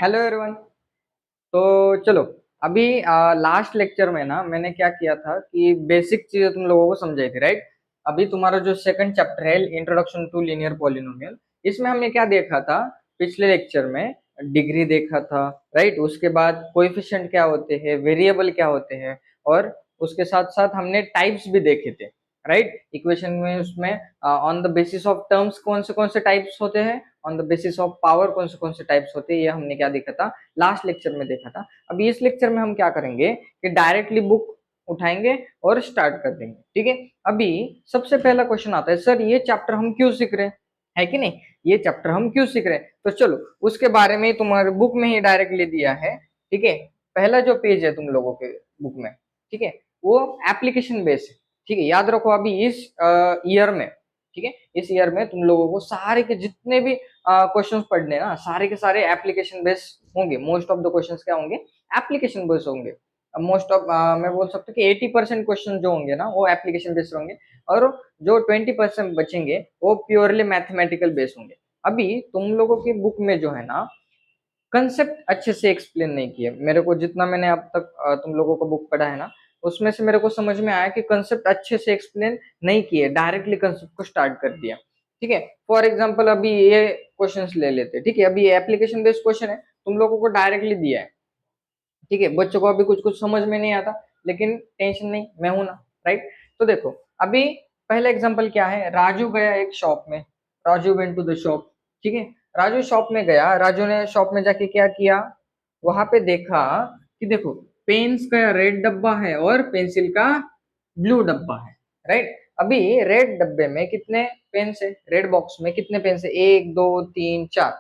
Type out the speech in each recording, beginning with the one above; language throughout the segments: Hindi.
Hello everyone. तो चलो, अभी लास्ट लेक्चर में ना मैंने क्या किया था कि बेसिक चीजें तुम लोगों को समझाई थी, राइट। अभी तुम्हारा जो सेकंड चैप्टर है, इंट्रोडक्शन टू लीनियर पॉलिनोमियल, इसमें हमने क्या देखा था पिछले लेक्चर में? डिग्री देखा था, राइट। उसके बाद कोएफिशिएंट क्या होते हैं, वेरिएबल क्या होते हैं, और उसके साथ साथ हमने टाइप्स भी देखे थे, राइट। इक्वेशन में उसमें on the basis of terms कौन से टाइप्स होते हैं, on the basis of power कौन से टाइप्स होते हैं, ये हमने क्या देखा था, लास्ट लेक्चर में देखा था। अभी इस लेक्चर में हम क्या करेंगे कि डायरेक्टली बुक उठाएंगे और स्टार्ट कर देंगे, ठीक है। अभी सबसे पहला क्वेश्चन आता है, सर ये चैप्टर हम क्यों सीख रहे हैं, है कि नहीं? ये चैप्टर हम क्यों सीख रहे हैं? तो चलो, उसके बारे में तुम्हारे बुक में ही डायरेक्टली दिया है, ठीक है। पहला जो पेज है तुम लोगों के बुक में, ठीक है, वो एप्लीकेशन बेस है, ठीक है। याद रखो, अभी इस ईयर में, ठीक है, इस ईयर में तुम लोगों को सारे के जितने भी क्वेश्चंस पढ़ने ना, सारे के सारे एप्लीकेशन बेस होंगे। मोस्ट ऑफ द क्वेश्चंस क्या होंगे, एप्लीकेशन बेस होंगे। मोस्ट ऑफ मैं बोल सकता हूँ कि 80% क्वेश्चन जो होंगे ना वो एप्लीकेशन बेस्ड होंगे, और जो 20% बचेंगे वो प्योरली मैथमेटिकल बेस्ड होंगे। अभी तुम लोगों की बुक में जो है ना, कंसेप्ट अच्छे से एक्सप्लेन नहीं किए मेरे को। जितना मैंने अब तक तुम लोगों का बुक पढ़ा है ना, उसमें से मेरे को समझ में आया कि कंसेप्ट अच्छे से एक्सप्लेन नहीं किए, डायरेक्टली कंसेप्ट को स्टार्ट कर दिया, ठीक है। फॉर एग्जांपल अभी ये क्वेश्चंस ले लेते हैं, ठीक है। अभी ये एप्लीकेशन बेस्ड क्वेश्चन है, तुम लोगों को डायरेक्टली दिया है, ठीक है। बच्चों को अभी कुछ कुछ समझ में नहीं आता, लेकिन टेंशन नहीं, मैं हूं ना, राइट। तो देखो, अभी पहला एग्जांपल क्या है, राजू गया एक शॉप में, Raju went to the shop, ठीक है। राजू शॉप में गया, राजू ने शॉप में जाके क्या किया, वहां पे देखा कि देखो, पेन्स का रेड डब्बा है और पेंसिल का ब्लू डब्बा है, राइट। अभी रेड डब्बे में कितने पेन्स है, रेड बॉक्स में कितने पेन्स है, एक दो तीन चार,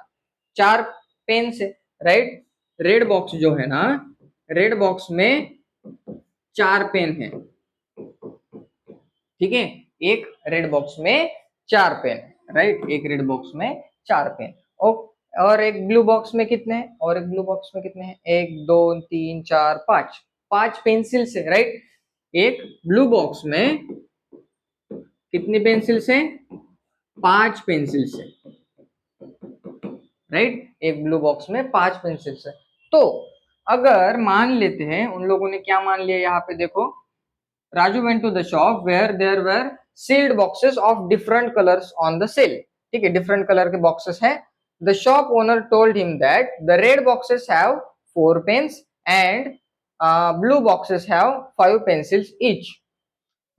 चार पेन्स है, राइट। रेड बॉक्स जो है ना, रेड बॉक्स में चार पेन है, ठीक है। एक रेड बॉक्स में चार पेन, राइट। एक रेड बॉक्स में चार पेन। और एक ब्लू बॉक्स में कितने हैं, और एक ब्लू बॉक्स में कितने हैं, एक दो तीन चार पांच, पांच पेंसिल से, राइट। एक ब्लू बॉक्स में कितनी पेंसिल से, पांच पेंसिल से, राइट। एक ब्लू बॉक्स में पांच पेंसिल से। तो अगर मान लेते हैं, उन लोगों ने क्या मान लिया, यहाँ पे देखो, Raju went to the shop where there were sealed boxes of different colors on the sale, ठीक है, डिफरेंट कलर के बॉक्सेस हैं। The shop owner told him that the red boxes have four pens and blue boxes have five pencils each.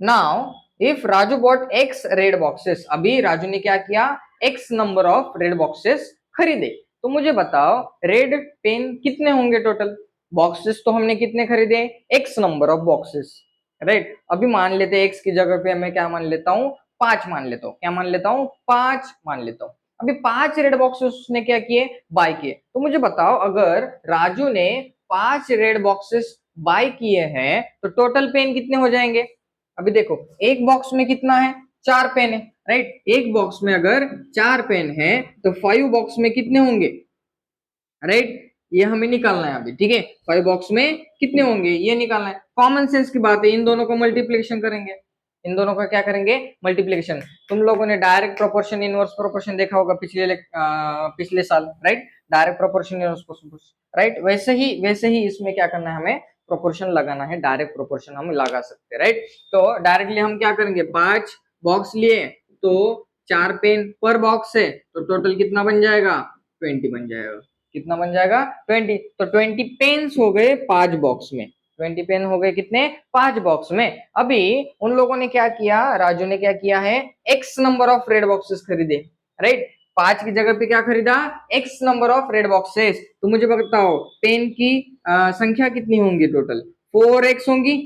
Now if Raju bought X red boxes, अभी राजू ने क्या किया, X number of red boxes खरीदे। तो मुझे बताओ रेड पेन कितने होंगे टोटल, बॉक्सेस तो हमने कितने खरीदे, X number of boxes, right. अभी मान लेते हैं X की जगह पे मैं क्या मान लेता हूँ, पांच मान लेता हूँ, क्या मान लेता हूँ, पांच मान लेता हूँ। अभी पांच रेड बॉक्सेस उसने क्या किए, बाय किए। तो मुझे बताओ अगर राजू ने पांच रेड बॉक्सेस बाय किए हैं तो टोटल पेन कितने हो जाएंगे। अभी देखो, एक बॉक्स में कितना है, चार पेन है, राइट। एक बॉक्स में अगर चार पेन है तो फाइव बॉक्स में कितने होंगे, राइट। ये हमें निकालना है अभी, ठीक है। फाइव बॉक्स में कितने होंगे ये निकालना है, कॉमन सेंस की बात है, इन दोनों को मल्टीप्लिकेशन करेंगे, इन दोनों का क्या करेंगे, मल्टीप्लिकेशन। तुम लोगों ने डायरेक्ट प्रोपोर्शन इनवर्स प्रोपोर्शन देखा होगा पिछले साल, right. Direct proportion inverse proportion, right. वैसे ही इसमें क्या करना है, हमें प्रोपोर्शन लगाना है, डायरेक्ट प्रोपोर्शन हम लगा सकते हैं, राइट। तो डायरेक्टली हम क्या करेंगे, पांच बॉक्स लिए तो चार पेन पर बॉक्स है, तो टोटल कितना बन जाएगा, 20 बन जाएगा। कितना बन जाएगा, 20। तो 20 पेन्स हो गए पांच बॉक्स में, 20 पेन हो गए कितने, पांच बॉक्स में। अभी उन लोगों ने क्या किया, राजू ने क्या किया है, x number of red boxes खरीदे, राइट। पांच की जगह पे क्या खरीदा, x number of red boxes. तो मुझे बताओ पेन की संख्या कितनी होंगी टोटल, 4x होंगी।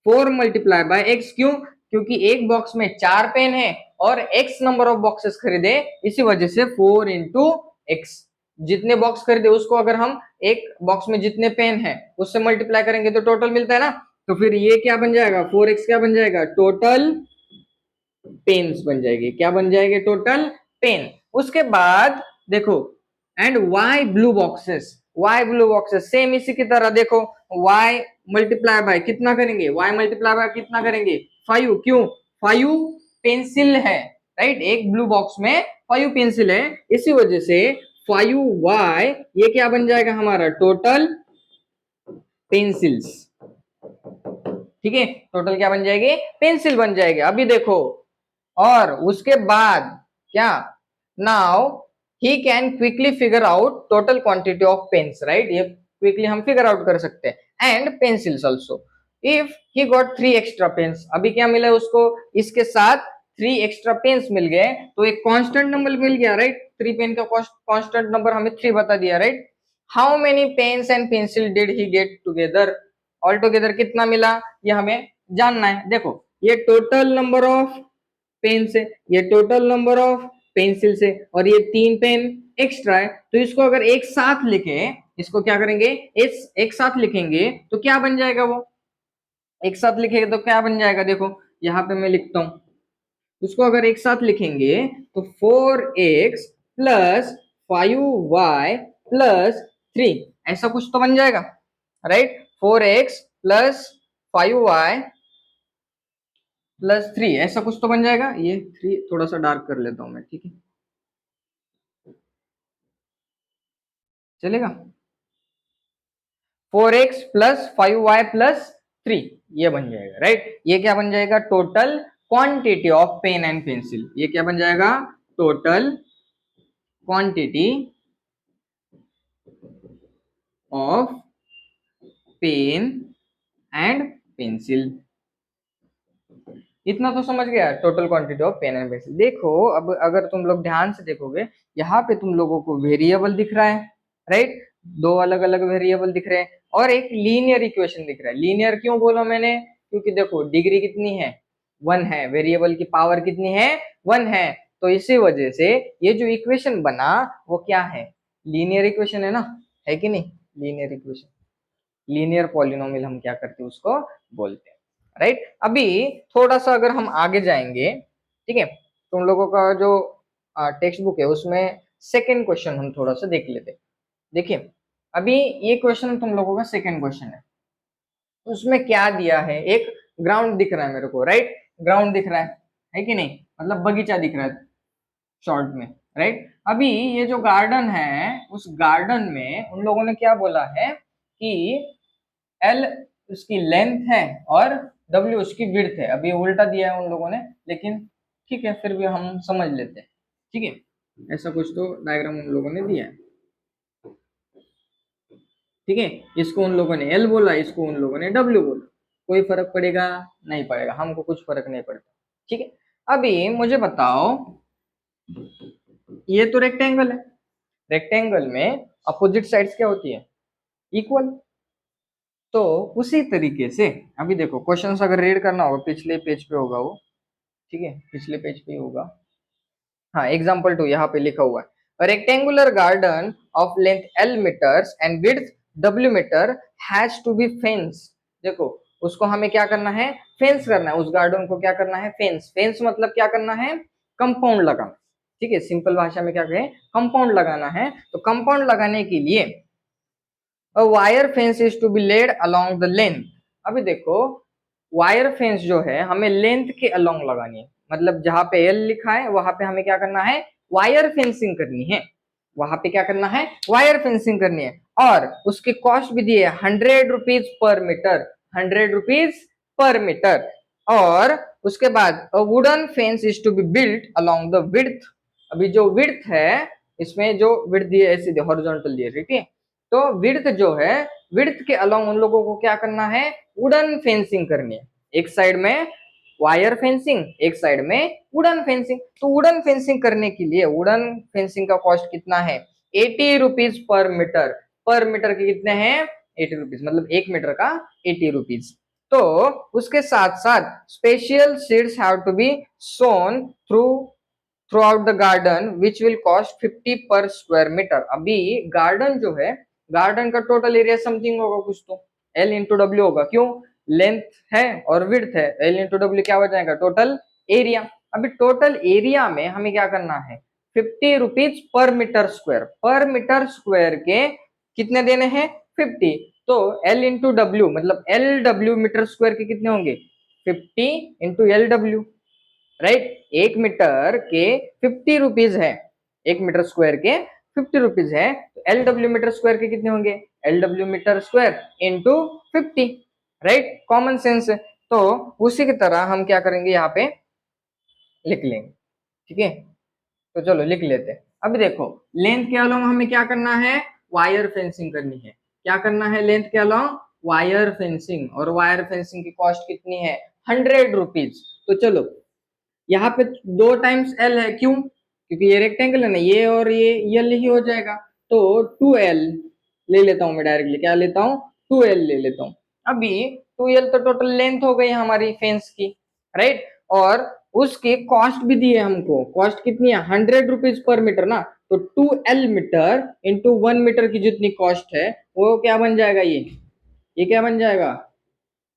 4 मल्टीप्लाई बाय एक्स, क्यों, क्योंकि एक बॉक्स में चार पेन है और एक्स नंबर ऑफ बॉक्सेस खरीदे, इसी वजह से 4 इंटू एक्स। जितने बॉक्स खरीदे उसको अगर हम एक बॉक्स में जितने पेन है उससे मल्टीप्लाई करेंगे तो टोटल मिलता है ना। तो फिर ये क्या बन जाएगा, 4x क्या बन जाएगा, टोटल पेन्स बन जाएगी, क्या बन जाएगी, टोटल पेन। उसके बाद देखो, and y blue boxes, y blue boxes same इसी की तरह देखो, वाई मल्टीप्लाई बाय कितना करेंगे, वाई मल्टीप्लाई बाय कितना करेंगे, फाइव, क्यों, फाइव पेंसिल है, राइट। एक ब्लू बॉक्स में फाइव पेंसिल है, इसी वजह से 5y, ये क्या बन जाएगा हमारा टोटल पेंसिल्स। ठीक है, टोटल क्या बन जाएगी, पेंसिल बन जाएगी। अभी देखो, और उसके बाद क्या, now he can quickly figure out total quantity of pens, right, ये क्विकली हम फिगर आउट कर सकते हैं, and pencils also. If he got 3 extra pens, अभी क्या मिला उसको, इसके साथ 3 एक्स्ट्रा पेन्स मिल गए, तो एक कांस्टेंट नंबर मिल गया, राइट, 3 पेन का कांस्टेंट नंबर हमें 3 बता दिया, right. How many pens and pencil did he get together, all together कितना मिला, ये हमें जानना है। देखो, ये टोटल नंबर ऑफ पेन से, ये टोटल नंबर ऑफ पेंसिल से, और ये 3 पेन एक्स्ट्रा है, तो इसको अगर एक साथ लिखे, इसको क्या करेंगे, इस एक साथ लिखेंगे तो क्या बन जाएगा, वो एक साथ लिखेंगे तो क्या बन जाएगा, देखो यहाँ पे मैं लिखता हूं, उसको अगर एक साथ लिखेंगे तो 4x प्लस 5y प्लस 3, ऐसा कुछ तो बन जाएगा, right. 4x plus 5y plus 3, ऐसा कुछ तो बन जाएगा। ये 3 थोड़ा सा डार्क कर लेता हूं मैं, ठीक है, चलेगा। 4x प्लस 5y प्लस 3, ये बन जाएगा, राइट। ये क्या बन जाएगा, total quantity of pen and pencil, ये क्या बन जाएगा, total quantity of pen and pencil. इतना तो समझ गया, total quantity of pen and pencil. देखो, अब अगर तुम लोग ध्यान से देखोगे, यहाँ पे तुम लोगों को वेरिएबल दिख रहा है, राइट, 2 अलग अलग वेरिएबल दिख रहे हैं, और एक लीनियर इक्वेशन दिख रहा है। लीनियर क्यों बोला मैंने, क्योंकि देखो डिग्री कितनी है, 1 है, वेरिएबल की पावर कितनी है, 1 है, तो इसी वजह से ये जो इक्वेशन बना वो क्या है, लीनियर इक्वेशन है ना, है कि नहीं, लीनियर इक्वेशन, लीनियर पॉलिनोमियल हम क्या करते हैं, उसको बोलते हैं, राइट। अभी थोड़ा सा अगर हम आगे जाएंगे, ठीक है, तुम लोगों का जो टेक्स्ट बुक है उसमें सेकेंड क्वेश्चन हम थोड़ा सा देख लेते हैं। देखिए, अभी ये क्वेश्चन तुम लोगों का सेकेंड क्वेश्चन है, उसमें क्या दिया है, एक ग्राउंड दिख रहा है मेरे को, राइट, ग्राउंड दिख रहा है कि नहीं, मतलब बगीचा दिख रहा है शॉर्ट में, राइट। अभी ये जो गार्डन है, उस गार्डन में उन लोगों ने क्या बोला है कि एल उसकी लेंथ है और डब्ल्यू उसकी विड्थ है। अभी उल्टा दिया है उन लोगों ने, लेकिन ठीक है, फिर भी हम समझ लेते हैं, ठीक है, ऐसा कुछ तो डायग्राम उन लोगों ने दिया है, ठीक है। इसको उन लोगों ने एल बोला, इसको उन लोगों ने डब्ल्यू बोला, कोई फर्क पड़ेगा, नहीं पड़ेगा, हमको कुछ फर्क नहीं पड़ता, ठीक है। अभी मुझे बताओ, ये तो रेक्टेंगल है, रेक्टेंगल में अपोजिट साइड्स क्या होती है, इक्वल। तो उसी तरीके से अभी देखो, क्वेश्चन अगर रीड करना होगा पिछले पेज पे होगा वो, ठीक है, पिछले पेज पे होगा। हाँ, एग्जाम्पल 2 यहाँ पे लिखा हुआ है, rectangular garden of length L metres and width W metre has to be fence. देखो, उसको हमें क्या करना है, फेंस करना है, उस गार्डन को क्या करना है, फेंस। फेंस मतलब क्या करना है, कंपाउंड लगाना, ठीक है, सिंपल भाषा में क्या कहें, कंपाउंड लगाना है। तो कंपाउंड लगाने के लिए a wire fence is to be laid along the length. अभी देखो, वायर फेंस जो है हमें लेंथ के अलोंग लगानी है, मतलब जहां पे एल लिखा है वहां पे हमें क्या करना है, वायर फेंसिंग करनी है, वहां पे क्या करना है, वायर फेंसिंग करनी है। और उसकी कॉस्ट भी दी है 100 rupees per metre, 100 rupees per metre. और उसके बाद wooden fence is to be built along the width. अभी जो विड्थ है, इसमें जो विड्थ दी है ऐसी हॉरिजॉन्टल दी है, ठीक है, तो विड्थ जो है, विड्थ के अलोंग उन लोगों को क्या करना है, वुडन फेंसिंग करनी है। एक साइड में वायर फेंसिंग, एक साइड में वुडन फेंसिंग। तो वुडन फेंसिंग करने के लिए वुडन फेंसिंग का कॉस्ट कितना है, 80 रुपीज पर मीटर। पर मीटर के कितने हैं, 80 रुपीज, मतलब 1 मीटर का 80 रुपीज। तो उसके साथ साथ special seeds have to be sown throughout the garden which will cost 50 per square metre. अभी गार्डन जो है, गार्डन का टोटल एरिया समथिंग होगा कुछ तो एल इंटू डब्ल्यू होगा, क्यों, लेंथ है और विड्थ है, एल इंटू डब्ल्यू क्या हो जाएगा, टोटल एरिया। अभी टोटल एरिया में हमें क्या करना है, 50 rupees per metre square, per metre square के कितने देने हैं, 50। तो एल इंटू डब्ल्यू मतलब एल डब्ल्यू मीटर स्क्वायर के कितने होंगे, 50 into L W, right. 1 metre के 50 रुपीज है, 1 मीटर स्क्वायर के 50 रुपीज है, तो LW मीटर स्क्वायर के कितने होंगे, LW metre square into 50, right, common sense है। तो उसी की तरह हम क्या करेंगे, यहाँ पे लिख लेंगे, ठीक है। तो चलो लिख लेते हैं। अभी देखो, लेंथ के अलावा हमें क्या करना है, वायर फेंसिंग करनी है। क्या करना है लेंथ के अलावा, वायर फेंसिंग, और वायर फेंसिंग की कॉस्ट कितनी है, 100 रुपीज। तो चलो यहाँ पे 2 टाइम्स L है, क्यों, क्योंकि ये रेक्टेंगल है ना, ये और ये L ही हो जाएगा। तो 2L ले लेता हूँ मैं डायरेक्टली, क्या लेता हूँ, 2L ले लेता हूँ। अभी 2L तो टोटल लेंथ हो गई हमारी फेंस की, राइट, और उसकी कॉस्ट भी दी है हमको, कॉस्ट कितनी है, 100 रुपीज पर मीटर ना। तो 2L मीटर इंटू 1 मीटर की जितनी कॉस्ट है वो क्या बन जाएगा, ये क्या बन जाएगा,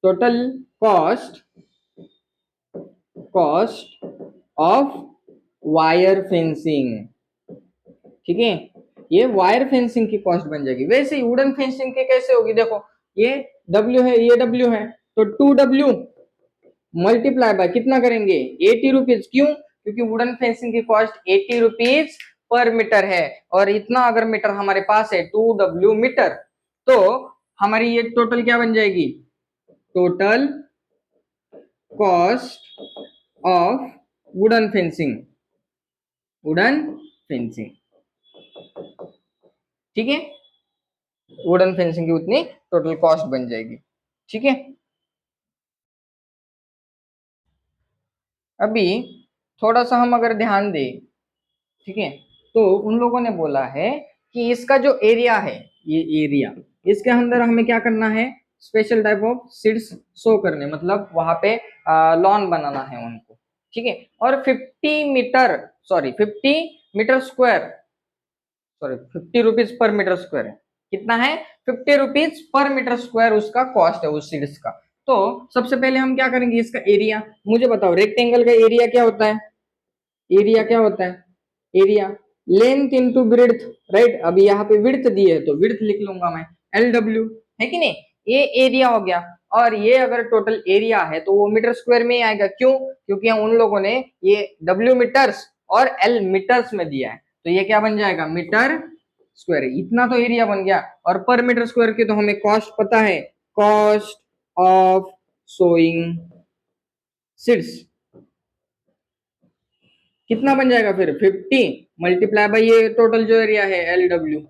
total cost, cost of wire fencing, ठीक है। ये वायर फेंसिंग की कॉस्ट बन जाएगी। वैसे ही वुडन फेंसिंग की कैसे होगी, देखो ये W है, ये W है, तो 2W मल्टीप्लाई बाय कितना करेंगे, 80 रुपीज, क्यों, क्योंकि वुडन फेंसिंग की कॉस्ट 80 रुपीज पर मीटर है, और इतना अगर मीटर हमारे पास है 2W मीटर, तो हमारी ये टोटल क्या बन जाएगी, total cost of wooden fencing, wooden fencing, ठीक है, वुडन फेंसिंग की उतनी टोटल कॉस्ट बन जाएगी, ठीक है। अभी थोड़ा सा हम अगर ध्यान दें, ठीक है, तो उन लोगों ने बोला है कि इसका जो एरिया है, ये एरिया, इसके अंदर हमें क्या करना है, special type of seeds show करने, मतलब वहां पे लॉन बनाना है उनको, ठीक है। और 50 metre square, sorry 50 rupees per metre square है, कितना है, 50 रुपीज पर मीटर स्क्वायर उसका कॉस्ट है उस सीड्स का। तो सबसे पहले हम क्या करेंगे, इसका एरिया मुझे बताओ, रेक्टेंगल का एरिया क्या होता है, एरिया क्या होता है, area length into width, right. अभी यहाँ पे विड्थ दी है तो विड्थ लिख लूंगा मैं, LW, है कि नहीं, ये एरिया हो गया। और ये अगर टोटल एरिया है तो वो मीटर स्क्वायर में ही आएगा, क्यों, क्योंकि उन लोगों ने ये W मीटर्स और L मीटर्स में दिया है, तो ये क्या बन जाएगा, मीटर स्क्वायर, इतना तो एरिया बन गया। और पर मीटर स्क्वायर की तो हमें कॉस्ट पता है, कॉस्ट ऑफ सोइंग सीड्स, कितना बन जाएगा फिर, 50 मल्टीप्लाई बाई ये टोटल जो एरिया है LW,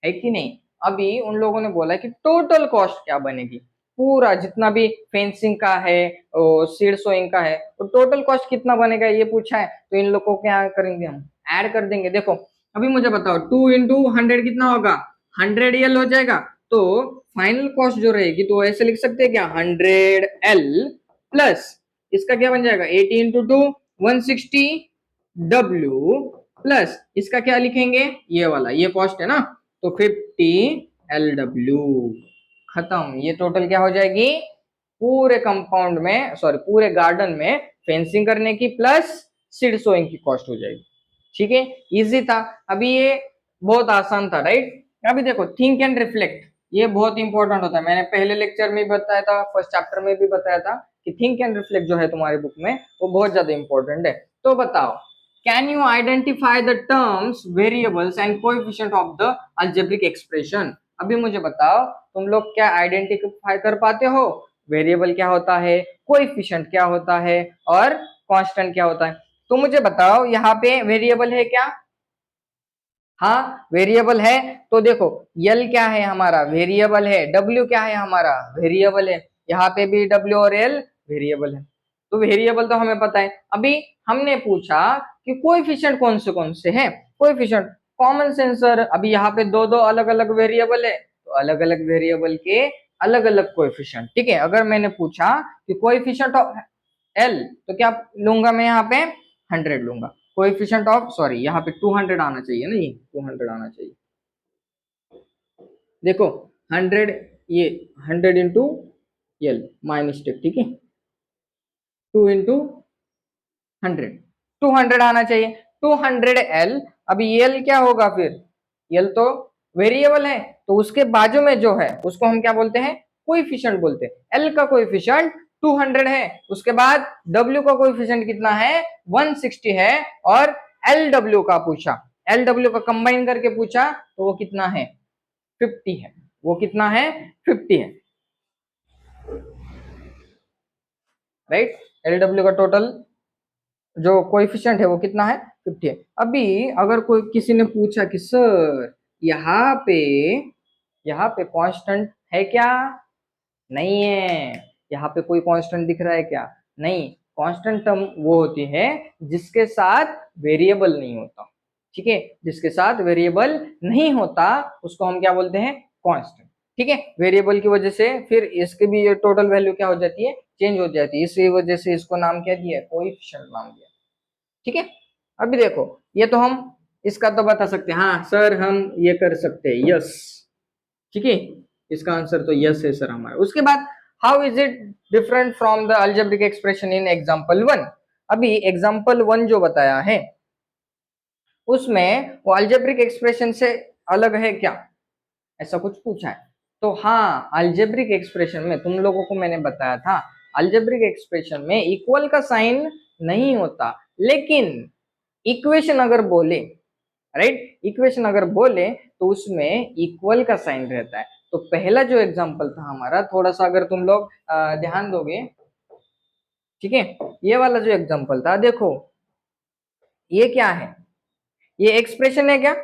है कि नहीं। अभी उन लोगों ने बोला कि टोटल कॉस्ट क्या बनेगी, पूरा जितना भी फेंसिंग का है, सीड सोइंग का है, तो टोटल कॉस्ट कितना बनेगा ये पूछा है। तो इन लोगों को क्या करेंगे, हम ऐड कर देंगे। देखो अभी मुझे बताओ, 2 × 100 कितना होगा, 100L हो जाएगा। तो फाइनल कॉस्ट जो रहेगी तो ऐसे लिख सकते हैं क्या, 100L प्लस इसका क्या बन जाएगा, 80 × 2 160W प्लस इसका क्या लिखेंगे, ये वाला, ये कॉस्ट है ना, तो 50LW, खत्म। ये टोटल क्या हो जाएगी, पूरे कंपाउंड में, सॉरी पूरे गार्डन में फेंसिंग करने की प्लस सीड सोइंग की कॉस्ट हो जाएगी, ठीक है। इजी था, अभी ये बहुत आसान था, राइट। अभी देखो थिंक एंड रिफ्लेक्ट, ये बहुत इंपॉर्टेंट होता है, मैंने पहले लेक्चर में भी बताया था, फर्स्ट चैप्टर में भी बताया था कि थिंक एंड रिफ्लेक्ट जो है तुम्हारी बुक में वो बहुत ज्यादा इंपॉर्टेंट है। तो बताओ, can you identify the terms, variables and coefficient of the algebraic expression. अभी मुझे बताओ, तुम लोग क्या आइडेंटिफाई कर पाते हो, वेरिएबल क्या होता है, कोएफिशिएंट क्या होता है, और कांस्टेंट क्या होता है। तो मुझे बताओ यहाँ पे वेरिएबल है क्या, हाँ वेरिएबल है। तो देखो L क्या है हमारा, वेरिएबल है, W क्या है हमारा, वेरिएबल है, यहाँ पे भी W और L वेरिएबल है। तो वेरिएबल तो हमें पता है। अभी हमने पूछा कि कोएफिशिएंट कौन से हैं, कोएफिशिएंट कॉमन सेंसर, अभी यहाँ पे दो दो अलग अलग वेरिएबल है, तो अलग अलग वेरिएबल के अलग अलग कोएफिशिएंट, ठीक है। अगर मैंने पूछा कि कोएफिशिएंट ऑफ L, तो क्या लूंगा मैं यहाँ पे, 100 लूंगा। कोएफिशिएंट ऑफ, सॉरी यहाँ पे 200 आना चाहिए ना, ये 200 आना चाहिए। देखो 100, ये 100 × L, माई मिस्टेक, ठीक है, 2 × 100, 200 आना चाहिए, 200L। अभी L क्या होगा फिर, L तो वेरिएबल है, तो उसके बाजू में जो है उसको हम क्या बोलते हैं, कोएफिशिएंट बोलते हैं। L का कोएफिशिएंट 200 है, उसके बाद W का कोएफिशिएंट कितना है, 160 है, और LW का पूछा, एल डब्ल्यू का कंबाइन करके पूछा तो वो कितना है, 50 है। वो कितना है, 50 है, राइट। एल डब्ल्यू का टोटल जो कोएफिशिएंट है वो कितना है, 50 है। अभी अगर कोई किसी ने पूछा कि सर यहाँ पे कांस्टेंट है क्या, नहीं है। यहाँ पे कोई कांस्टेंट दिख रहा है क्या, नहीं। कांस्टेंट टर्म वो होती है जिसके साथ वेरिएबल नहीं होता, ठीक है। जिसके साथ वेरिएबल नहीं होता उसको हम क्या बोलते हैं, कांस्टेंट, ठीक है। वेरिएबल की वजह से फिर इसके भी ये टोटल वैल्यू क्या हो जाती है, चेंज हो जाती है, इसी वजह से इसको नाम क्या दिया है, कोएफिशिएंट नाम दिया, ठीक है। अभी देखो ये तो हम इसका तो बता सकते हैं, हाँ सर हम ये कर सकते हैं, यस, ठीक है। इसका आंसर तो यस है सर हमारा। उसके बाद how is it different from the algebraic expression in example 1। अभी एग्जांपल 1 जो बताया है उसमें वो अलजेब्रिक एक्सप्रेशन से अलग है क्या, ऐसा कुछ पूछा है। तो हाँ, अलजेब्रिक एक्सप्रेशन में तुम लोगों को मैंने बताया था, अलजेब्रिक एक्सप्रेशन में इक्वल का साइन नहीं होता, लेकिन इक्वेशन अगर बोले, राइट, इक्वेशन अगर बोले तो उसमें इक्वल का साइन रहता है। तो पहला जो एग्जांपल था हमारा, थोड़ा सा अगर तुम लोग ध्यान दोगे, ठीक है, ये वाला जो एग्जांपल था, देखो ये क्या है, ये एक्सप्रेशन है क्या,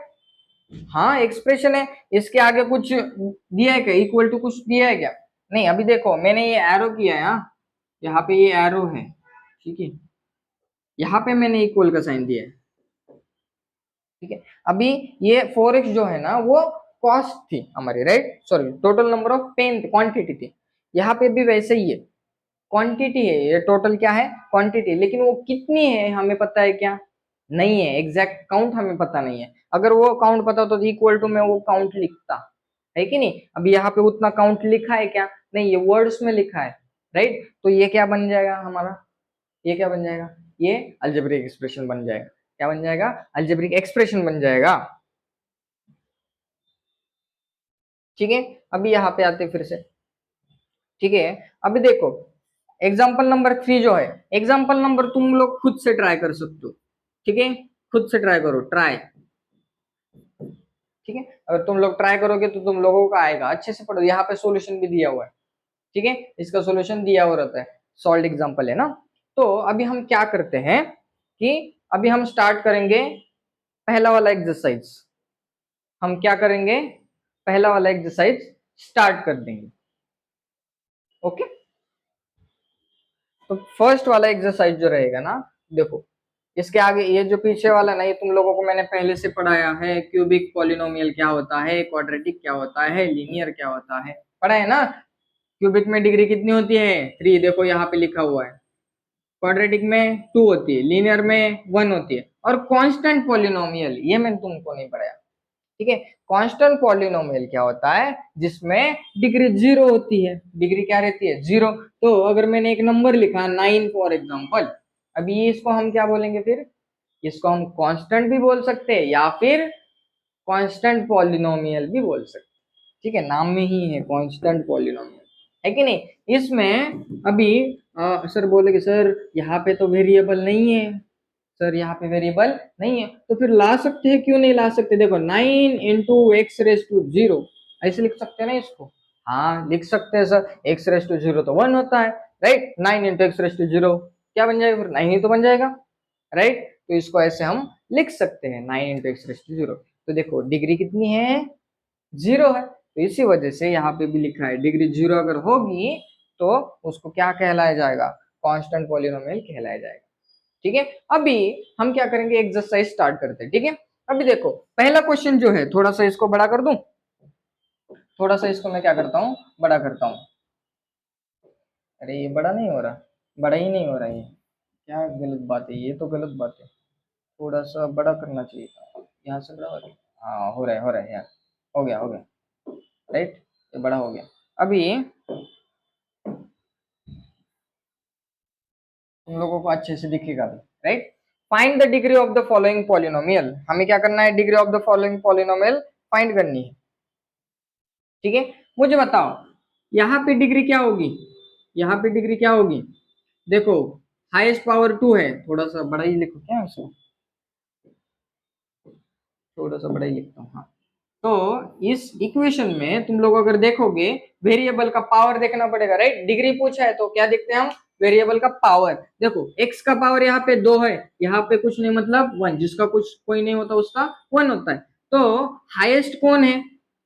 हाँ एक्सप्रेशन है। इसके आगे कुछ दिया है क्या, इक्वल टू कुछ दिया है क्या, नहीं। अभी देखो मैंने ये एरो किया है, यहाँ पे ये एरो है, ठीक है, यहाँ पे मैंने इक्वल का साइन दिया है, ठीक है। अभी ये 4x जो है ना वो कॉस्ट थी हमारी, right, sorry total number of pen थी, क्वांटिटी थी। यहाँ पे भी वैसे ही है, क्वांटिटी है, ये टोटल क्या है, क्वांटिटी, लेकिन वो कितनी है हमें पता है क्या, नहीं है। एग्जैक्ट काउंट हमें पता नहीं है। अगर वो काउंट पता तो इक्वल टू में वो काउंट लिखता है कि नहीं। अभी यहाँ पे उतना काउंट लिखा है क्या, नहीं, ये वर्ड्स में लिखा है, राइट। तो ये क्या बन जाएगा हमारा, ये क्या बन जाएगा, ये अलजेब्रिक एक्सप्रेशन बन जाएगा। क्या बन जाएगा, अलजेब्रिक एक्सप्रेशन बन जाएगा, ठीक है। अभी यहाँ पे आते फिर से, ठीक है। अभी देखो एग्जाम्पल नंबर 3 जो है, एग्जाम्पल नंबर तुम लोग खुद से ट्राई कर सकते हो, ठीक है, खुद से ट्राई करो, ट्राई, ठीक है। अगर तुम लोग ट्राई करोगे तो तुम लोगों का आएगा, अच्छे से पढ़ो, यहाँ पे सॉल्यूशन भी दिया हुआ है, ठीक है, इसका सॉल्यूशन दिया हुआ रहता है, सॉल्व एग्जाम्पल है ना। तो अभी हम क्या करते हैं कि अभी हम स्टार्ट करेंगे पहला वाला एक्सरसाइज, हम क्या करेंगे, पहला वाला एक्सरसाइज स्टार्ट कर देंगे, ओके। तो फर्स्ट वाला एक्सरसाइज जो रहेगा ना, देखो इसके आगे ये जो पीछे वाला ना, ये तुम लोगों को मैंने पहले से पढ़ाया है, क्यूबिक पॉलिनोमियल क्या होता है, क्वाड्रेटिक क्या होता है, लीनियर क्या होता है, पढ़ा है ना। क्यूबिक में डिग्री कितनी होती है, 3, देखो यहाँ पे लिखा हुआ है। क्वाड्रेटिक में 2 होती है, लीनियर में 1 होती है, और कांस्टेंट पॉलिनोमियल ये मैंने तुमको नहीं पढ़ाया, ठीक है। कांस्टेंट पॉलिनोमियल क्या होता है, जिसमें डिग्री 0 होती है, डिग्री क्या रहती है, 0। तो अगर मैंने एक नंबर लिखा 9 फॉर एग्जांपल, अभी इसको हम क्या बोलेंगे फिर, इसको हम कांस्टेंट भी बोल सकते हैं या फिर कांस्टेंट पॉलिनोमियल भी बोल सकते हैं, ठीक है, नाम में ही है कांस्टेंट पॉलिनोमियल, है कि नहीं। इसमें अभी सर बोले कि सर यहाँ पे तो वेरिएबल नहीं है, सर यहाँ पे वेरिएबल नहीं है, तो फिर ला सकते हैं, क्यों नहीं ला सकते, देखो 9 इंटू एक्स रेस टू 0, ऐसे लिख सकते हैं ना इसको, हाँ लिख सकते हैं सर, एक्स रेस टू 0 तो 1 होता है, right. 9 into x raise to 0 क्या बन जाएगा, फिर 9 ही तो बन जाएगा, राइट। तो इसको ऐसे हम लिख सकते हैं 9 इंटू एक्स रेस टू 0। तो देखो डिग्री कितनी है, 0 है, तो इसी वजह से यहाँ पे भी लिखा है डिग्री 0 अगर होगी तो उसको क्या कहलाया जाएगा, कांस्टेंट पॉलिनोमियल कहलाया जाएगा, ठीक है। अभी हम क्या करेंगे, एक्सरसाइज स्टार्ट करते हैं, ठीक है। अभी देखो पहला क्वेश्चन जो है, थोड़ा सा इसको बड़ा कर दूं, थोड़ा सा इसको मैं क्या करता हूँ, बड़ा करता हूँ। अरे ये बड़ा नहीं हो रहा, बड़ा ही नहीं हो रहा, ये क्या गलत बात है, ये तो गलत बात है, थोड़ा सा बड़ा करना चाहिए था, यहाँ से बड़ा हो रहा है, हाँ हो रहा है यार, हो गया हो गया, राइट, ये बड़ा हो गया। अभी तुम लोगों को अच्छे से दिखेगा भी, right. Find the degree of the following polynomial, हमें क्या करना है, degree of the following polynomial find करनी है, ठीक है। मुझे बताओ यहाँ पे डिग्री क्या होगी, यहाँ पे डिग्री क्या होगी, देखो हाईएस्ट पावर 2 है, थोड़ा सा बड़ा ही लिखो क्या उसको, थोड़ा सा बड़ा ही लिखता हूँ, हाँ। तो इस इक्वेशन में तुम लोग अगर देखोगे वेरिएबल का पावर देखना पड़ेगा, राइट। डिग्री पूछा है तो क्या देखते हैं हम, वेरिएबल का पावर। देखो x का पावर यहाँ पे 2 है, यहाँ पे कुछ नहीं मतलब 1, जिसका कुछ कोई नहीं होता उसका 1 होता है। तो हाईएस्ट कौन है,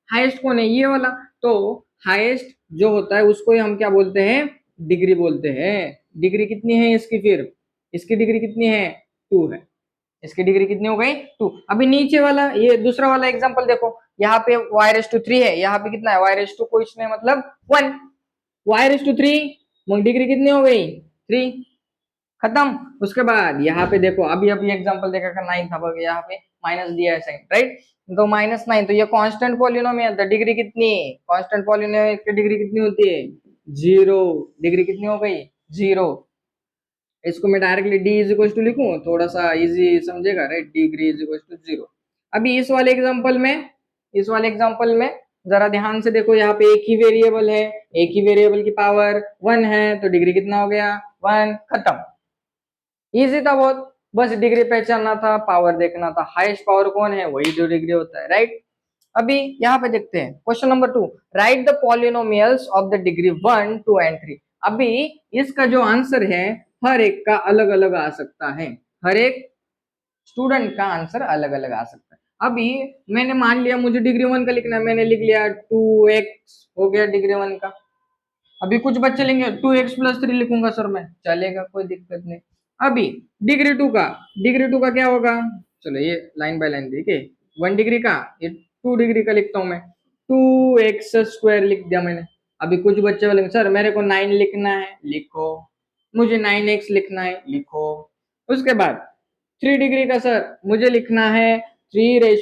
हाईएस्ट कौन है, ये वाला। तो हाईएस्ट जो होता है उसको ही हम क्या बोलते हैं, डिग्री बोलते हैं। डिग्री कितनी है इसकी, फिर इसकी डिग्री कितनी है, 2 है। इसकी डिग्री कितनी हो गई, 2। अभी नीचे वाला ये दूसरा वाला एग्जांपल देखो, यहाँ पे y3 है, यहाँ पे कितना है y कुछ नहीं मतलब 1, y3, मग डिग्री कितनी हो गई, 3, खत्म। उसके बाद यहाँ पे देखो, अभी अभी एग्जांपल देखा कर 9 था, यहाँ पे माइनस दिया है साइन, राइट। तो -9, तो ये कांस्टेंट पॉलिनोमियल, तो डिग्री कितनी, कांस्टेंट पॉलिनोमियल की डिग्री कितनी होती है, 0। डिग्री कितनी हो गई, 0। इसको मैं directly d is equal to लिखूं, थोड़ा सा इजी समझेगा, right. Degree is equal to 0। अभी इस वाले एग्जांपल में, इस वाले एग्जांपल में जरा ध्यान से देखो, यहाँ पे एक ही वेरिएबल है, एक ही वेरिएबल की पावर 1 है, तो डिग्री कितना हो गया, 1, खत्म। इजी था बहुत, बस डिग्री पहचानना था, पावर देखना था। हाईएस्ट पावर कौन है, वही जो डिग्री होता है, राइट। अभी यहाँ पे देखते हैं question number 2, right the polynomials of the degree 1, 2 and 3। अभी इसका जो आंसर है हर एक का अलग अलग आ सकता है, हर एक स्टूडेंट का आंसर अलग अलग आ सकता है। अभी मैंने मान लिया मुझे डिग्री 1 का लिखना है, मैंने लिख लिया 2x हो गया डिग्री 1 का। अभी कुछ बच्चे लेंगे 2x+3 लिखूंगा सर मैं, चलेगा, कोई दिक्कत नहीं। अभी डिग्री 2 का, डिग्री 2 का क्या होगा, चलो ये लाइन बाय लाइन देखिए। 1 डिग्री का, ये 2 डिग्री का लिखता हूं मैं, 2x² लिख दिया मैंने। अभी कुछ बच्चे बोलेंगे सर मेरे को 9 लिखना है, लिखो। मुझे 9x लिखना है, लिखो। उसके बाद 3 डिग्री का, सर मुझे लिखना है 3x,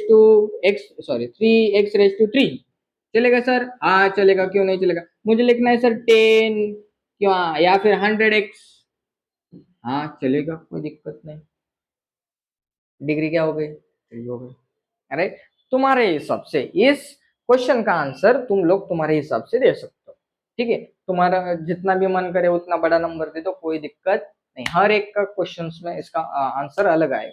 चलेगा सर, हाँ चलेगा, क्यों नहीं चलेगा। मुझे लिखना है सर 10, क्यों, या फिर 100x, हाँ चलेगा, कोई दिक्कत नहीं। डिग्री क्या हो गई, 3 हो गई। अरे तुम्हारे हिसाब से इस क्वेश्चन का आंसर तुम लोग तुम्हारे हिसाब से दे सकते हो, ठीक है। तुम्हारा जितना भी मन करे उतना बड़ा नंबर दे दो, कोई दिक्कत नहीं। हर एक का क्वेश्चन में इसका आंसर अलग आएगा,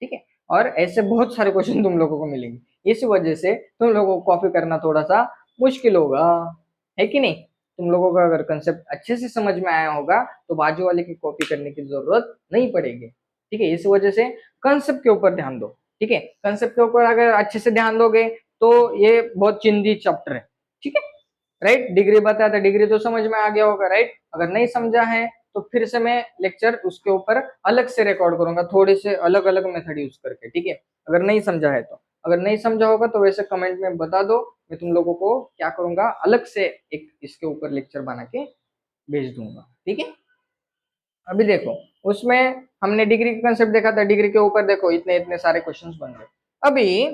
ठीक है। और ऐसे बहुत सारे क्वेश्चन तुम लोगों को मिलेंगे, इस वजह से तुम लोगों को कॉपी करना थोड़ा सा मुश्किल होगा, है कि नहीं। तुम लोगों का अगर कंसेप्ट अच्छे से समझ में आया होगा तो बाजू वाले की कॉपी करने की जरूरत नहीं पड़ेगी, ठीक है। इस वजह से कंसेप्ट के ऊपर ध्यान दो, ठीक है। कंसेप्ट के ऊपर अगर अच्छे से ध्यान दोगे तो ये बहुत चिंदी चैप्टर है, ठीक है, राइट। डिग्री बताया था, डिग्री तो समझ में आ गया होगा, राइट। अगर नहीं समझा है तो फिर से मैं लेक्चर उसके ऊपर अलग से रिकॉर्ड करूंगा, थोड़े से अलग अलग मेथड यूज करके, ठीक है। अगर नहीं समझा है तो, अगर नहीं समझा होगा तो वैसे कमेंट में बता दो, मैं तुम लोगों को क्या करूंगा, अलग से एक इसके ऊपर लेक्चर बना के भेज दूंगा, ठीक है। अभी देखो, उसमें हमने डिग्री का कंसेप्ट देखा था, डिग्री के ऊपर देखो इतने इतने सारे क्वेश्चंस बन गए। अभी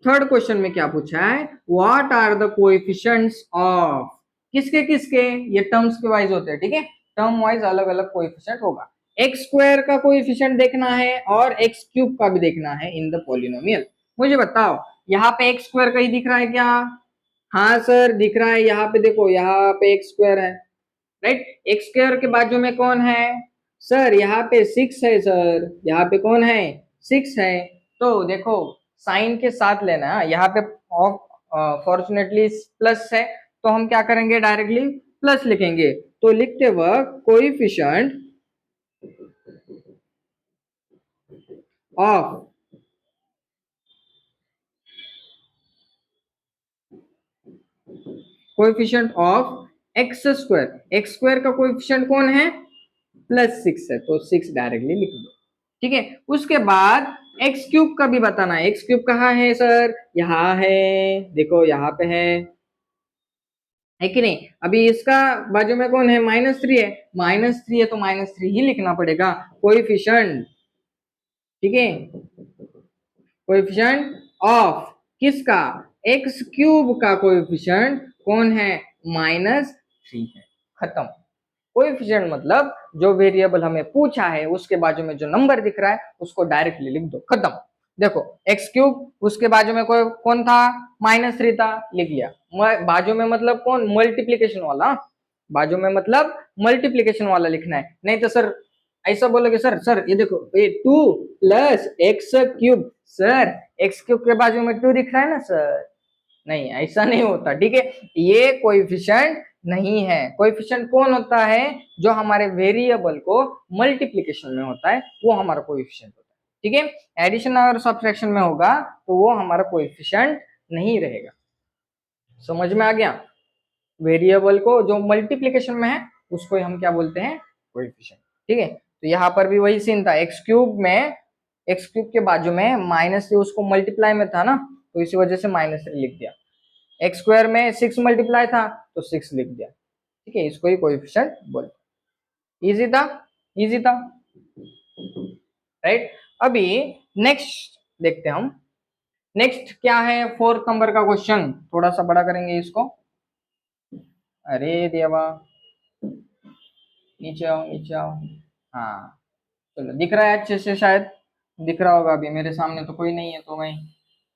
थर्ड क्वेश्चन में क्या पूछा है, what are the coefficients of, किसके किसके, ये टर्म्स के वाइज होते हैं, ठीक है। टर्म वाइज अलग अलग कोएफिशिएंट होगा। x² का कोएफिशिएंट देखना है और x³ का भी देखना है इन द पॉलिनोमियल। मुझे बताओ यहाँ पे x² का ही दिख रहा है क्या, हाँ सर दिख रहा है। यहाँ पे देखो, यहाँ पे x² है, राइट। x² के बाजू में कौन है, सर यहाँ पे 6 है, सर यहाँ पे कौन है, 6 है। तो देखो साइन के साथ लेना है, यहाँ पे फॉर्चुनेटली प्लस है, तो हम क्या करेंगे, डायरेक्टली प्लस लिखेंगे। तो लिखते वक्त कोएफिशिएंट ऑफ x² का कोएफिशिएंट कौन है, +6 है, तो 6 डायरेक्टली लिख दो, ठीक है। उसके बाद x³ का भी बताना है। x³ कहाँ है सर, यहाँ है, देखो यहाँ पे है कि नहीं। अभी इसका बाजू में कौन है, -3 है, -3 है तो -3 ही लिखना पड़ेगा। कोएफिशिएंट, ठीक है, कोएफिशिएंट ऑफ किसका, x³ का कोएफिशिएंट कौन है, -3 है, खत्म। कोएफिशिएंट मतलब जो वेरिएबल हमें पूछा है उसके बाजू में जो नंबर दिख रहा है उसको डायरेक्टली लिख दो, खत्म। देखो x³ उसके बाजू में कोई कौन था, -3 था, लिख लिया। बाजू में मतलब कौन, मल्टीप्लीकेशन वाला, बाजू में मतलब मल्टीप्लीकेशन वाला लिखना है। नहीं तो सर ऐसा बोलोगे, सर सर ये देखो, ये 2 + x³, सर एक्स क्यूब के बाजू में 2 दिख रहा है ना सर, नहीं ऐसा नहीं होता, ठीक है। ये कोएफिशिएंट नहीं है। कोएफिशिएंट कौन होता है? जो हमारे वेरिएबल को मल्टीप्लिकेशन में होता है वो हमारा कोएफिशिएंट होता है, ठीक है। एडिशन और सब्ट्रैक्शन में होगा तो वो हमारा कोएफिशिएंट नहीं रहेगा। समझ में आ गया? वेरिएबल को जो मल्टीप्लिकेशन में है उसको हम क्या बोलते हैं? कोएफिशिएंट, ठीक है। तो यहाँ पर भी वही सीन था, एक्स क्यूब में, एक्स क्यूब के बाजू में माइनस से उसको मल्टीप्लाई में था ना, तो इसी वजह से माइनस लिख दिया। एक्स स्क्वायर में 6 मल्टीप्लाई था तो 6 लिख दिया, ठीक है। इसको ही कोएफिशिएंट बोलते। इजी था, इजी था, राइट। अभी नेक्स्ट देखते हैं हम। नेक्स्ट क्या है? 4th नंबर का क्वेश्चन, थोड़ा सा बड़ा करेंगे इसको। अरे देवा, नीचे आओ, नीचे आओ। हाँ चलो, दिख रहा है अच्छे से? शायद दिख रहा होगा। अभी मेरे सामने तो कोई नहीं है तो मैं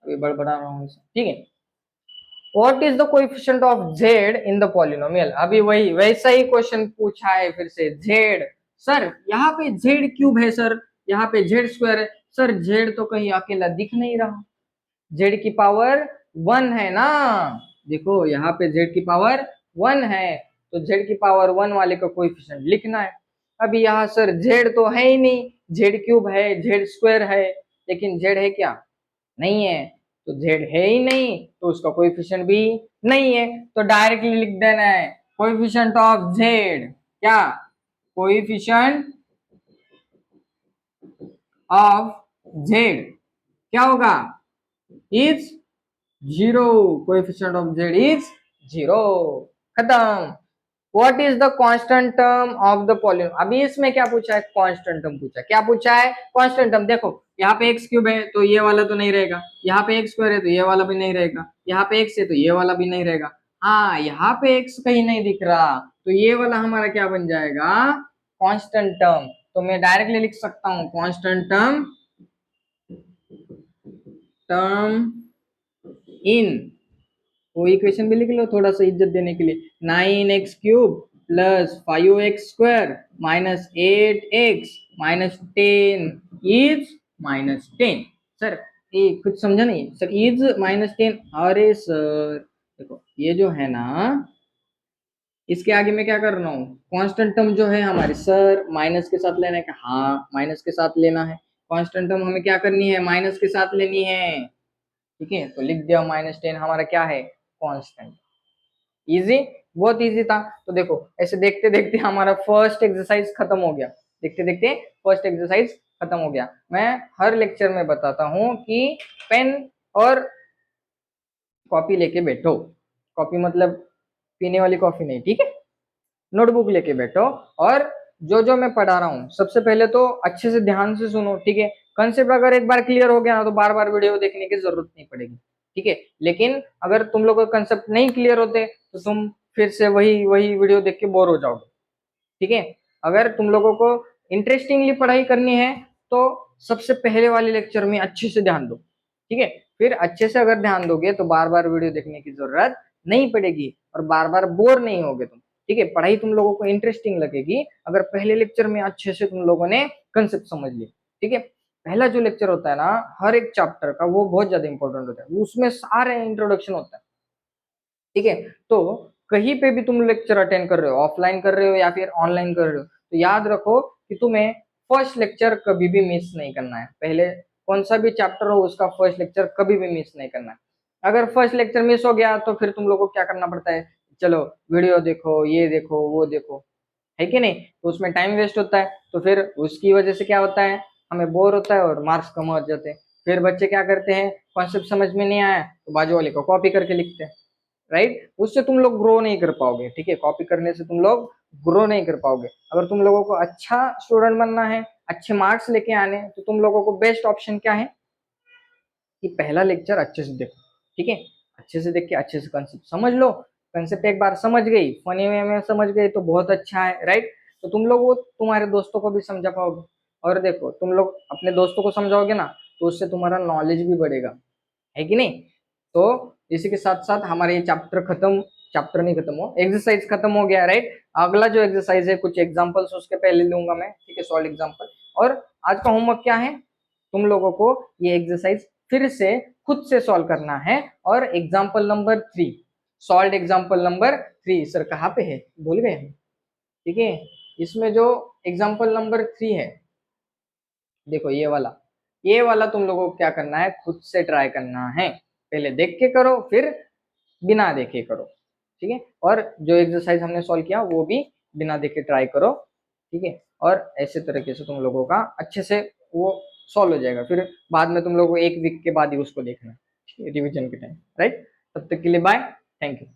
अभी बड़बड़ा रहा हूँ इसे, ठीक है। What is the coefficient of z in the polynomial? अभी वही वैसा ही क्वेश्चन पूछा है फिर से। z, सर यहाँ पे z क्यूब है सर, यहाँ पे z स्क्वायर है सर, z तो कहीं अकेला दिख नहीं रहा। z की पावर 1 है ना, देखो यहाँ पे z की पावर 1 है, तो z की पावर 1 वाले का कोएफिशिएंट लिखना है। अभी यहाँ सर z तो है ही नहीं, z क्यूब है, z स्क्वायर है, लेकिन z है क्या? नहीं है। तो z है ही नहीं तो उसका कोएफिशिएंट भी नहीं है, तो डायरेक्टली लिख देना है कोएफिशिएंट ऑफ z। क्या? कोएफिशिएंट ऑफ z क्या होगा? Is 0। Coefficient of z is 0। खत्म। What is the constant term of the polynomial? अभी इसमें क्या पूछा है? कांस्टेंट टर्म पूछा है। क्या पूछा है? Constant term. देखो यहाँ पे एक्स क्यूब है तो ये वाला तो नहीं रहेगा, यहाँ पे एक्स स्क्वायर है तो ये वाला भी नहीं रहेगा, यहाँ पे एक्स है तो ये वाला भी नहीं रहेगा। हाँ, यहाँ पे एक्स कहीं नहीं दिख रहा तो ये वाला हमारा क्या बन जाएगा? Constant term. तो मैं डायरेक्टली लिख सकता हूँ कांस्टेंट टर्म, टर्म इन, वो इक्वेशन भी लिख लो थोड़ा सा इज्जत देने के लिए। 9x cube plus 5x square minus 8x minus 10 is -10। Sir ये कुछ समझा नहीं सर, इज -10। अरे सर देखो ये जो है ना, इसके आगे मैं क्या कर रहा हूँ? कांस्टेंट टर्म जो है हमारे, सर माइनस के साथ लेना है क्या? हाँ माइनस के साथ लेना है। कांस्टेंट टर्म हमें क्या करनी है? माइनस के साथ लेनी है, ठीक है। तो लिख दिया -10 हमारा क्या है? कांस्टेंट। इजी, बहुत इजी था। तो देखो ऐसे देखते देखते हमारा फर्स्ट एक्सरसाइज खत्म हो गया, देखते देखते फर्स्ट एक्सरसाइज खत्म हो गया। मैं हर लेक्चर में बताता हूँ कि पेन और कॉपी लेके बैठो। कॉपी मतलब पीने वाली कॉफी नहीं, ठीक है। नोटबुक लेके बैठो और जो जो मैं पढ़ा रहा हूँ सबसे पहले तो अच्छे से ध्यान से सुनो, ठीक है। कंसेप्ट अगर एक बार क्लियर हो गया ना तो बार बार वीडियो देखने की जरूरत नहीं पड़ेगी, ठीक है। लेकिन अगर तुम लोगों को कंसेप्ट नहीं क्लियर होते तो तुम फिर से वही वही वीडियो देख के बोर हो जाओगे, ठीक है। अगर तुम लोगों को इंटरेस्टिंगली पढ़ाई करनी है तो सबसे पहले वाले लेक्चर में अच्छे से ध्यान दो, ठीक है। फिर अच्छे से अगर ध्यान दोगे तो बार बार वीडियो देखने की जरूरत नहीं पड़ेगी और बार बार बोर नहीं होगे तुम, ठीक है। पढ़ाई तुम लोगों को इंटरेस्टिंग लगेगी अगर पहले लेक्चर में अच्छे से तुम लोगों ने कंसेप्ट समझ लिया, ठीक है। पहला जो लेक्चर होता है ना हर एक चैप्टर का, वो बहुत ज्यादा इंपॉर्टेंट होता है, उसमें सारे इंट्रोडक्शन होता है, ठीक है। तो कहीं पे भी तुम लेक्चर अटेंड कर रहे हो, ऑफलाइन कर रहे हो या फिर ऑनलाइन कर रहे हो, तो याद रखो कि तुम्हें फर्स्ट लेक्चर कभी भी मिस नहीं करना है। पहले कौन सा भी चैप्टर हो उसका फर्स्ट लेक्चर कभी भी मिस नहीं करना है। अगर फर्स्ट लेक्चर मिस हो गया तो फिर तुम लोग को क्या करना पड़ता है? चलो वीडियो देखो, ये देखो, वो देखो, है कि नहीं। तो उसमें टाइम वेस्ट होता है, तो फिर उसकी वजह से क्या होता है? हमें बोर होता है और मार्क्स कम हो जाते हैं। फिर बच्चे क्या करते हैं? कॉन्सेप्ट समझ में नहीं आया तो बाजू वाले को कॉपी करके लिखते हैं, राइट। उससे तुम लोग ग्रो नहीं कर पाओगे, ठीक है। कॉपी करने से तुम लोग ग्रो नहीं कर पाओगे। अगर तुम लोगों को अच्छा स्टूडेंट बनना है, अच्छे मार्क्स लेके आने, तो तुम लोगों को बेस्ट ऑप्शन क्या है कि पहला लेक्चर अच्छे से देखो, ठीक है। अच्छे से देख के अच्छे से कंसेप्ट समझ लो। कंसेप्ट एक बार समझ गई, फनी वे में समझ गई तो बहुत अच्छा है, राइट। तो तुम लोग वो तुम्हारे दोस्तों को भी समझा पाओगे। और देखो तुम लोग अपने दोस्तों को समझाओगे ना तो उससे तुम्हारा नॉलेज भी बढ़ेगा, है कि नहीं। तो इसी के साथ साथ हमारे ये चैप्टर खत्म, चैप्टर नहीं खत्म हो, एक्सरसाइज खत्म हो गया, राइट। अगला जो एक्सरसाइज है कुछ एग्जांपल्स उसके पहले लूंगा मैं, ठीक है, सॉल्व एग्जांपल। और आज का होमवर्क क्या है? तुम लोगों को ये एक्सरसाइज फिर से खुद से सॉल्व करना है। और example number 3, solve example number 3 sir कहाँ पे है, भूल गए हम। ठीक है, इसमें जो एग्जाम्पल नंबर 3 है, देखो ये वाला तुम लोगों को क्या करना है, खुद से ट्राई करना है। पहले देख के करो, फिर बिना देखे करो। ठीक है, और जो एक्सरसाइज हमने सॉल्व किया वो भी बिना देखे ट्राई करो। ठीक है, और ऐसे तरीके से तुम लोगों का अच्छे से वो सॉल्व हो जाएगा। फिर बाद में तुम लोगों को 1 वीक के बाद ही उसको देखना है रिविजन के टाइम, राइट। तब तक के लिए बाय, थैंक यू।